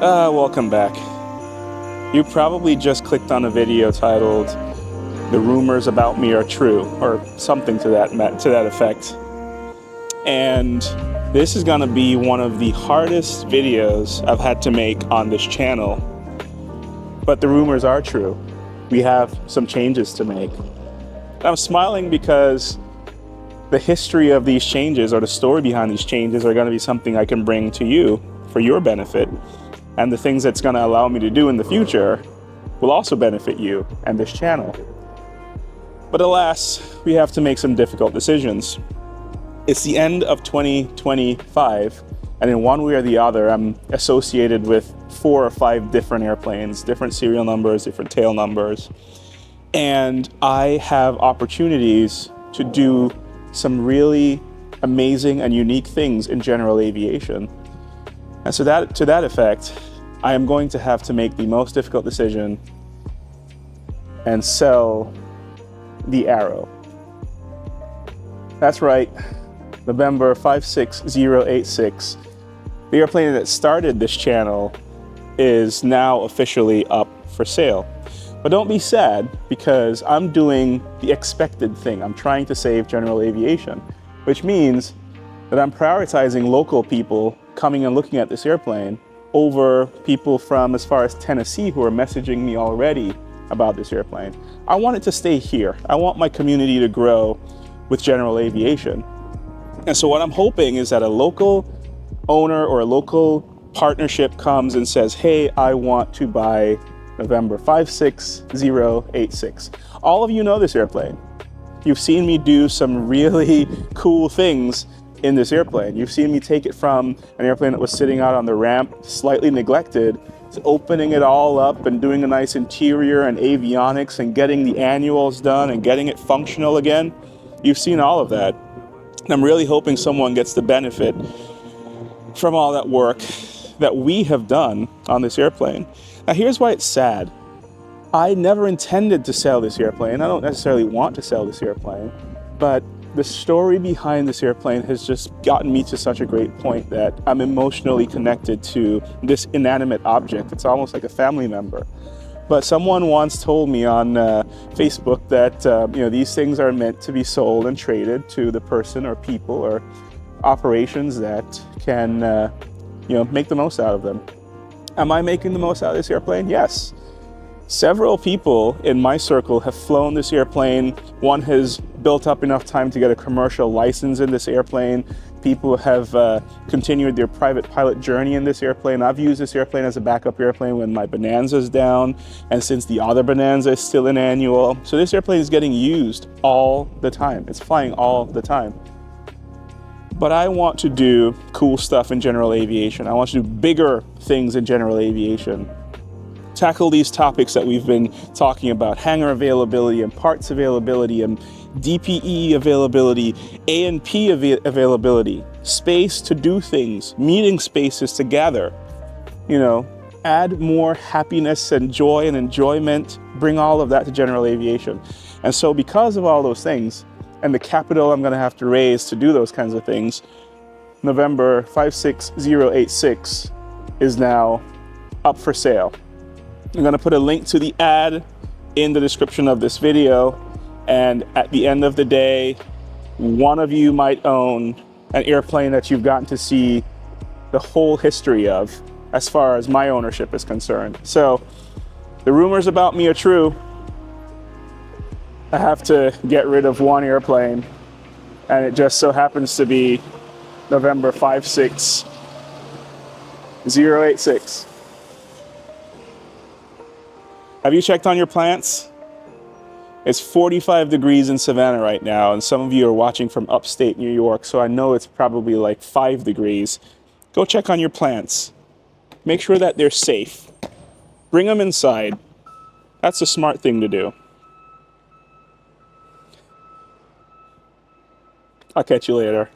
Welcome back. You probably just clicked on a video titled "The Rumors About Me Are True" or something to that effect. And this is gonna be one of the hardest videos I've had to make on this channel. But the rumors are true. We have some changes to make. I'm smiling because the history of these changes, or the story behind these changes, are gonna be something I can bring to you for your benefit. And the things that's going to allow me to do in the future will also benefit you and this channel. But alas, we have to make some difficult decisions. It's the end of 2025, and in one way or the other, I'm associated with 4 or 5 different airplanes, different serial numbers, different tail numbers. And I have opportunities to do some really amazing and unique things in general aviation. And so to that effect, I am going to have to make the most difficult decision and sell the Arrow. That's right, November 56086. The airplane that started this channel is now officially up for sale. But don't be sad, because I'm doing the expected thing. I'm trying to save general aviation, which means that I'm prioritizing local people coming and looking at this airplane over people from as far as Tennessee who are messaging me already about this airplane. I want it to stay here. I want my community to grow with general aviation. And so what I'm hoping is that a local owner or a local partnership comes and says, hey, I want to buy November 56086. All of you know this airplane. You've seen me do some really cool things in this airplane. You've seen me take it from an airplane that was sitting out on the ramp, slightly neglected, to opening it all up and doing a nice interior and avionics and getting the annuals done and getting it functional again. You've seen all of that. And I'm really hoping someone gets the benefit from all that work that we have done on this airplane. Now here's why it's sad. I never intended to sell this airplane. I don't necessarily want to sell this airplane, but the story behind this airplane has just gotten me to such a great point that I'm emotionally connected to this inanimate object. It's almost like a family member. But someone once told me on Facebook that these things are meant to be sold and traded to the person or people or operations that can make the most out of them. Am I making the most out of this airplane? Yes. Several people in my circle have flown this airplane. One has built up enough time to get a commercial license in this airplane. People have continued their private pilot journey in this airplane. I've used this airplane as a backup airplane when my Bonanza's down, and since the other Bonanza is still an annual. So this airplane is getting used all the time. It's flying all the time. But I want to do cool stuff in general aviation. I want to do bigger things in general aviation. Tackle these topics that we've been talking about: hangar availability and parts availability and DPE availability, A&P availability, space to do things, meeting spaces to gather, add more happiness and joy and enjoyment, bring all of that to general aviation. And so because of all those things and the capital I'm going to have to raise to do those kinds of things, November 56086 is now up for sale. I'm going to put a link to the ad in the description of this video, and at the end of the day, one of you might own an airplane that you've gotten to see the whole history of as far as my ownership is concerned. So the rumors about me are true. I have to get rid of one airplane, and it just so happens to be November 56086. Have you checked on your plants? It's 45 degrees in Savannah right now, and some of you are watching from upstate New York, so I know it's probably like 5 degrees. Go check on your plants. Make sure that they're safe. Bring them inside. That's a smart thing to do. I'll catch you later.